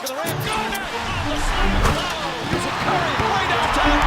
of the rim. Garnett on the slam. Using Curry way downtown.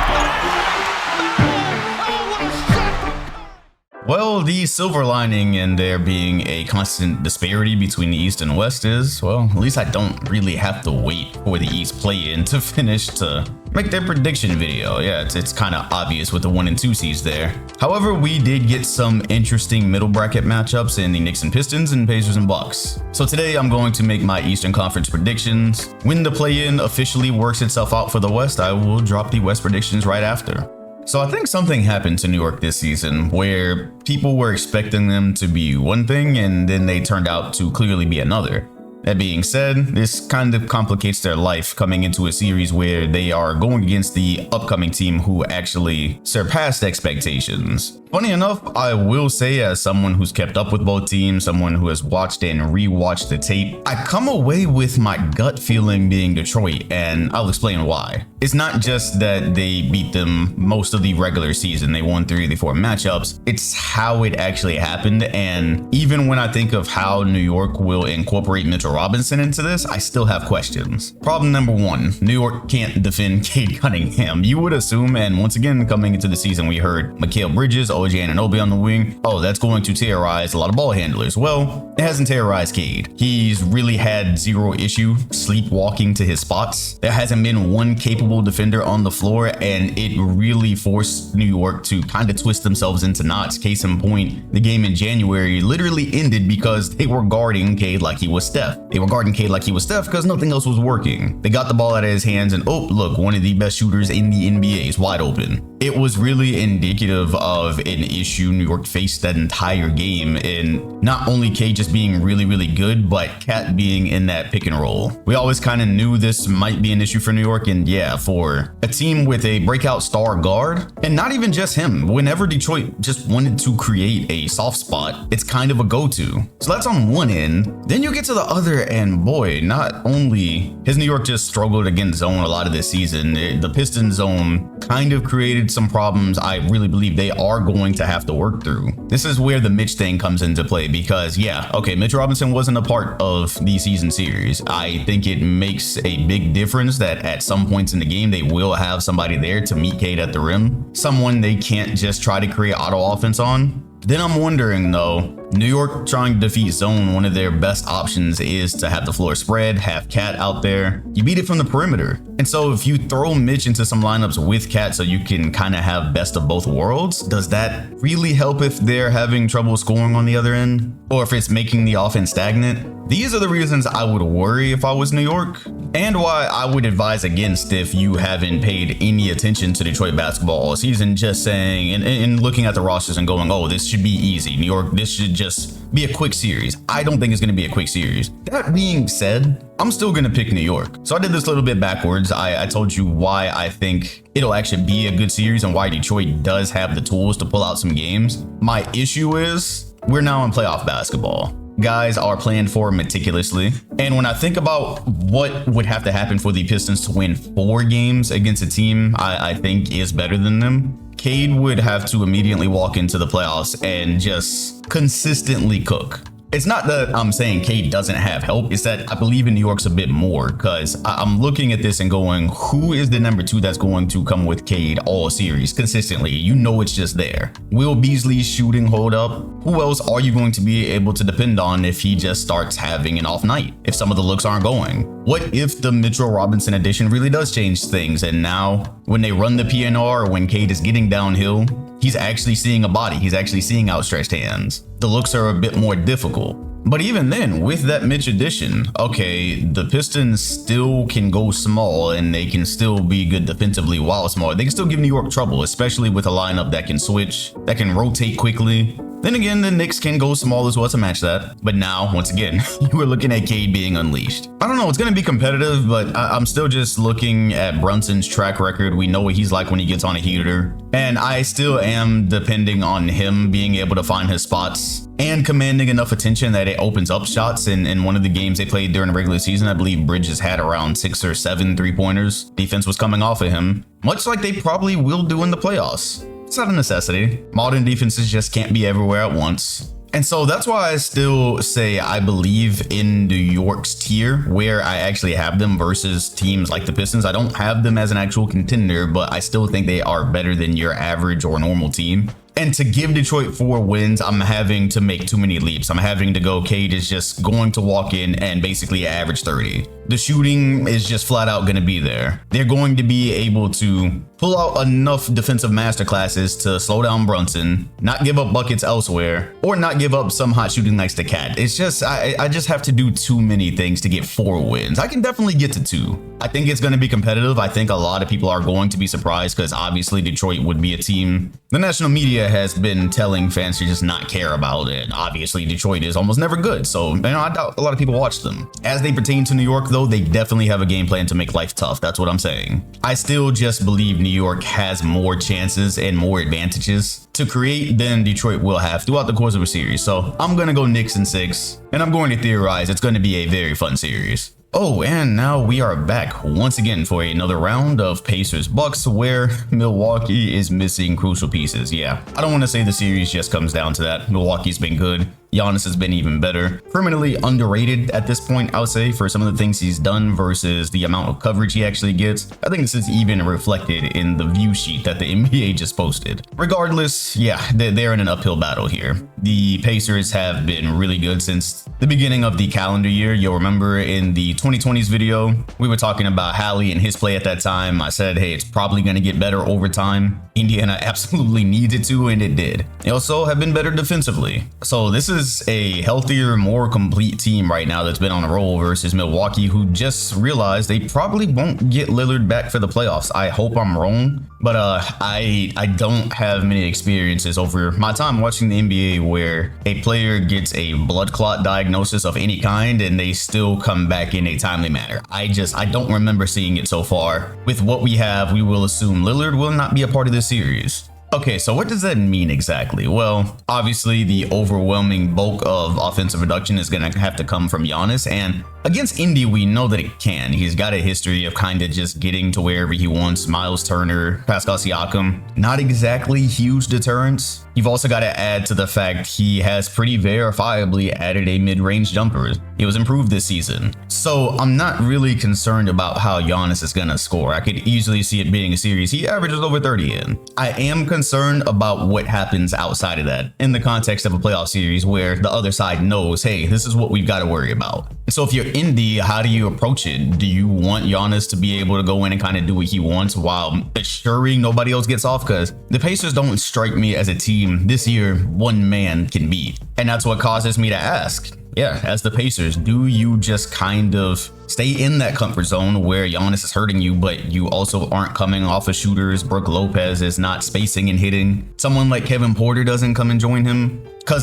Oh, what a shot from Curry. Well, the silver lining in there being a constant disparity between the East and West is, well, at least I don't really have to wait for the East play-in to finish to make their prediction video. Yeah, it's kind of obvious with the 1 and 2 seeds there. However, we did get some interesting middle bracket matchups in the Knicks and Pistons and Pacers and Bucks. So today I'm going to make my Eastern Conference predictions. When the play-in officially works itself out for the West, I will drop the West predictions right after. So I think something happened to New York this season where people were expecting them to be one thing and then they turned out to clearly be another. That being said, this kind of complicates their life coming into a series where they are going against the upcoming team who actually surpassed expectations. Funny enough, I will say, as someone who's kept up with both teams, someone who has watched and rewatched the tape, I come away with my gut feeling being Detroit, and I'll explain why. It's not just that they beat them most of the regular season, they won 3 of the 4 matchups, it's how it actually happened. And even when I think of how New York will incorporate Mitchell Robinson into this, I still have questions. Problem number 1, New York can't defend Cade Cunningham. You would assume, and once again coming into the season we heard Mikal Bridges, OG Anunoby on the wing, oh, that's going to terrorize a lot of ball handlers. Well, it hasn't terrorized Cade. He's really had zero issue sleepwalking to his spots. There hasn't been one capable defender on the floor, and it really forced New York to kind of twist themselves into knots. Case in point, the game in January literally ended because they were guarding Cade like he was Steph. They were guarding Cade like he was Steph because nothing else was working. They got the ball out of his hands and oh, look, one of the best shooters in the NBA is wide open. It was really indicative of an issue New York faced that entire game, in not only Cade just being really good, but Cat being in that pick and roll. We always kind of knew this might be an issue for New York, and yeah, for a team with a breakout star guard, and not even just him, whenever Detroit just wanted to create a soft spot, it's kind of a go-to. So that's on one end. Then you get to the other, and boy, not only has New York just struggled against zone a lot of this season, the Pistons zone kind of created some problems I really believe they are going to have to work through. This is where the Mitch thing comes into play because yeah, okay, Mitch Robinson wasn't a part of the season series. I think it makes a big difference that at some points in the game, they will have somebody there to meet Cade at the rim, someone they can't just try to create auto offense on. Then I'm wondering though, New York trying to defeat zone, one of their best options is to have the floor spread, have Cat out there. You beat it from the perimeter. And so if you throw Mitch into some lineups with Cat so you can kind of have best of both worlds, does that really help if they're having trouble scoring on the other end? Or if it's making the offense stagnant? These are the reasons I would worry if I was New York, and why I would advise against if you haven't paid any attention to Detroit basketball all season, just saying and looking at the rosters and going, oh, this should be easy. New York, this should just be a quick series. I don't think it's going to be a quick series. That being said, I'm still going to pick New York. So I did this a little bit backwards. I told you why I think it'll actually be a good series and why Detroit does have the tools to pull out some games. My issue is we're now in playoff basketball. Guys are planned for meticulously. And when I think about what would have to happen for the Pistons to win 4 games against a team I think is better than them, Cade would have to immediately walk into the playoffs and just consistently cook. It's not that I'm saying Cade doesn't have help. It's that I believe in New York's a bit more because I'm looking at this and going, who is the number 2 that's going to come with Cade all series consistently? You know it's just there. Will Beasley's shooting hold up? Who else are you going to be able to depend on if he just starts having an off night? If some of the looks aren't going? What if the Mitchell Robinson addition really does change things? And now when they run the PNR or when Cade is getting downhill, he's actually seeing a body. He's actually seeing outstretched hands. The looks are a bit more difficult. But even then, with that Mitch addition, okay, the Pistons still can go small and they can still be good defensively while small. They can still give New York trouble, especially with a lineup that can switch, that can rotate quickly. Then again, the Knicks can go small as well to match that. But now, once again, you are looking at Cade being unleashed. I don't know, it's going to be competitive, but I'm still just looking at Brunson's track record. We know what he's like when he gets on a heater. And I still am depending on him being able to find his spots and commanding enough attention that it opens up shots. In one of the games they played during the regular season, I believe Bridges had around 6 or 7 3-pointers. Defense was coming off of him, much like they probably will do in the playoffs. It's not a necessity. Modern defenses just can't be everywhere at once. And so that's why I still say I believe in New York's tier, where I actually have them versus teams like the Pistons. I don't have them as an actual contender, but I still think they are better than your average or normal team. And to give Detroit 4 wins, I'm having to make too many leaps. I'm having to go, Cade is just going to walk in and basically average 30. The shooting is just flat out going to be there. They're going to be able to pull out enough defensive masterclasses to slow down Brunson, not give up buckets elsewhere, or not give up some hot shooting like the Cat. It's just, I just have to do too many things to get 4 wins. I can definitely get to 2. I think it's going to be competitive. I think a lot of people are going to be surprised because obviously Detroit would be a team the national media has been telling fans to just not care about it. Obviously Detroit is almost never good, so I doubt a lot of people watch them. As they pertain to New York though, they definitely have a game plan to make life tough. That's what I'm saying. I still just believe New York has more chances and more advantages to create than Detroit will have throughout the course of a series. So I'm gonna go Knicks in 6, and I'm going to theorize it's going to be a very fun series. Oh, and now we are back once again for another round of Pacers Bucks, where Milwaukee is missing crucial pieces. Yeah, I don't want to say the series just comes down to that. Milwaukee's been good. Giannis has been even better. Permanently underrated at this point, I would say, for some of the things he's done versus the amount of coverage he actually gets. I think this is even reflected in the view sheet that the NBA just posted. Regardless, yeah, they're in an uphill battle here. The Pacers have been really good since the beginning of the calendar year. You'll remember in the 2020s video, we were talking about Hallie and his play at that time. I said, hey, it's probably going to get better over time. Indiana absolutely needs it to, and it did. They also have been better defensively. So this is a healthier, more complete team right now that's been on a roll versus Milwaukee, who just realized they probably won't get Lillard back for the playoffs. I hope I'm wrong, but I don't have many experiences over my time watching the NBA where a player gets a blood clot diagnosis of any kind and they still come back in a timely manner. I don't remember seeing it so far. With what we have, we will assume Lillard will not be a part of this series. Okay, so what does that mean exactly? Well, obviously the overwhelming bulk of offensive production is going to have to come from Giannis, and against Indy, we know that it can. He's got a history of kind of just getting to wherever he wants. Miles Turner, Pascal Siakam, not exactly huge deterrents. You've also got to add to the fact he has pretty verifiably added a mid-range jumper. It was improved this season. So I'm not really concerned about how Giannis is going to score. I could easily see it being a series he averages over 30 in. I am concerned about what happens outside of that in the context of a playoff series where the other side knows, hey, this is what we've got to worry about. So if you're Indy, how do you approach it? Do you want Giannis to be able to go in and kind of do what he wants while assuring nobody else gets off? Because the Pacers don't strike me as a team this year one man can beat. And that's what causes me to ask. Yeah, as the Pacers, do you just kind of stay in that comfort zone where Giannis is hurting you, but you also aren't coming off of shooters? Brook Lopez is not spacing and hitting. Someone like Kevin Porter doesn't come and join him. Cause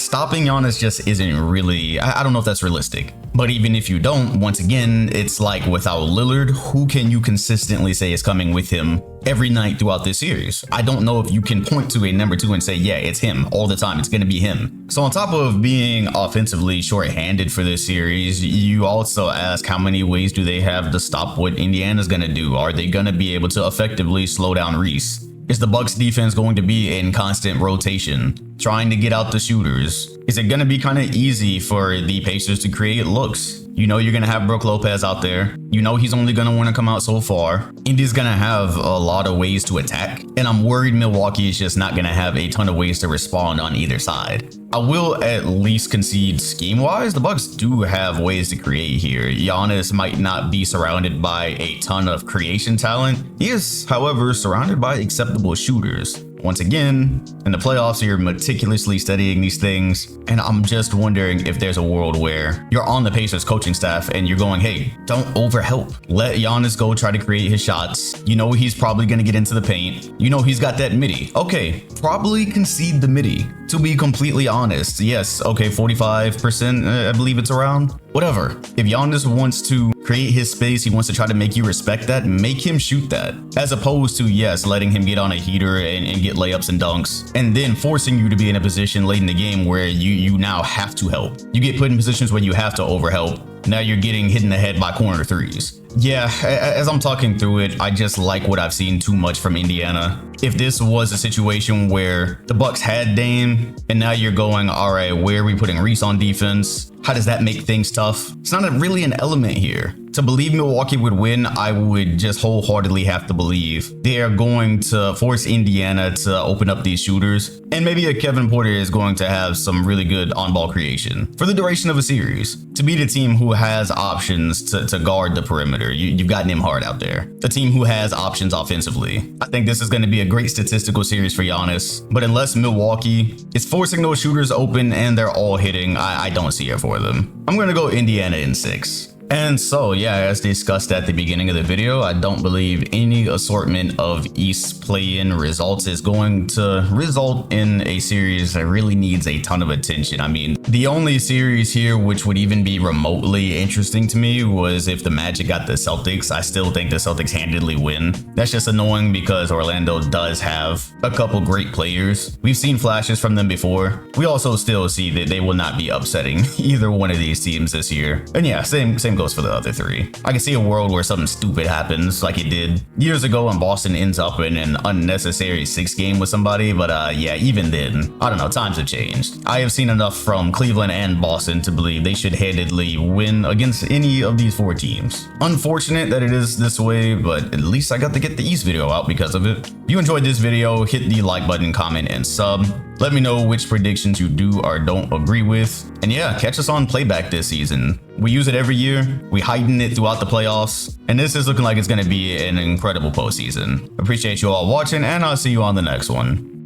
stopping Giannis just isn't really, I don't know if that's realistic. But even if you don't, once again, it's like without Lillard, who can you consistently say is coming with him every night throughout this series? I don't know if you can point to a number 2 and say, yeah, it's him all the time. It's going to be him. So on top of being offensively shorthanded for this series, you also ask how many ways do they have to stop what Indiana's going to do? Are they going to be able to effectively slow down Reese? Is the Bucks defense going to be in constant rotation, trying to get out the shooters? Is it going to be kind of easy for the Pacers to create looks? You know you're going to have Brook Lopez out there. You know he's only going to want to come out so far. Indy's going to have a lot of ways to attack, and I'm worried Milwaukee is just not going to have a ton of ways to respond on either side. I will at least concede scheme-wise, the Bucks do have ways to create here. Giannis might not be surrounded by a ton of creation talent. He is, however, surrounded by acceptable shooters. Once again, in the playoffs, you're meticulously studying these things, and I'm just wondering if there's a world where you're on the Pacers coaching staff and you're going, hey, don't overhelp. Let Giannis go try to create his shots. You know he's probably going to get into the paint. You know he's got that midi. Okay, probably concede the midi. To be completely honest, yes, okay, 45%, I believe it's around. Whatever. If Giannis wants to create his space, he wants to try to make you respect that, make him shoot that. As opposed to, yes, letting him get on a heater and get layups and dunks, and then forcing you to be in a position late in the game where you now have to help. You get put in positions where you have to overhelp. Now you're getting hit in the head by corner threes. Yeah, as I'm talking through it, I just like what I've seen too much from Indiana. if this was a situation where the Bucks had Dame and now you're going, all right, where are we putting Reese on defense? How does that make things tough? It's not really an element here. To believe Milwaukee would win, I would just wholeheartedly have to believe they are going to force Indiana to open up these shooters. And maybe a Kevin Porter is going to have some really good on-ball creation for the duration of a series. To beat a team who has options to guard the perimeter, you've got Nembhard out there. A team who has options offensively. I think this is going to be a great statistical series for Giannis. But unless Milwaukee is forcing those shooters open and they're all hitting, I don't see it for them. I'm going to go Indiana in 6. And so, yeah, as discussed at the beginning of the video, I don't believe any assortment of East play-in results is going to result in a series that really needs a ton of attention. I mean, the only series here which would even be remotely interesting to me was if the Magic got the Celtics. I still think the Celtics handedly win. That's just annoying because Orlando does have a couple great players. We've seen flashes from them before. We also still see that they will not be upsetting either one of these teams this year. And yeah, same goes for the other 3. I can see a world where something stupid happens like it did years ago when Boston ends up in an unnecessary 6 game with somebody, but yeah, even then, I don't know, times have changed. I have seen enough from Cleveland and Boston to believe they should handedly win against any of these 4 teams. Unfortunate that it is this way, but at least I got to get the East video out because of it. If you enjoyed this video, hit the like button, comment, and sub. Let me know which predictions you do or don't agree with. And yeah, catch us on playback this season. We use it every year. We heighten it throughout the playoffs. And this is looking like it's going to be an incredible postseason. Appreciate you all watching, and I'll see you on the next one.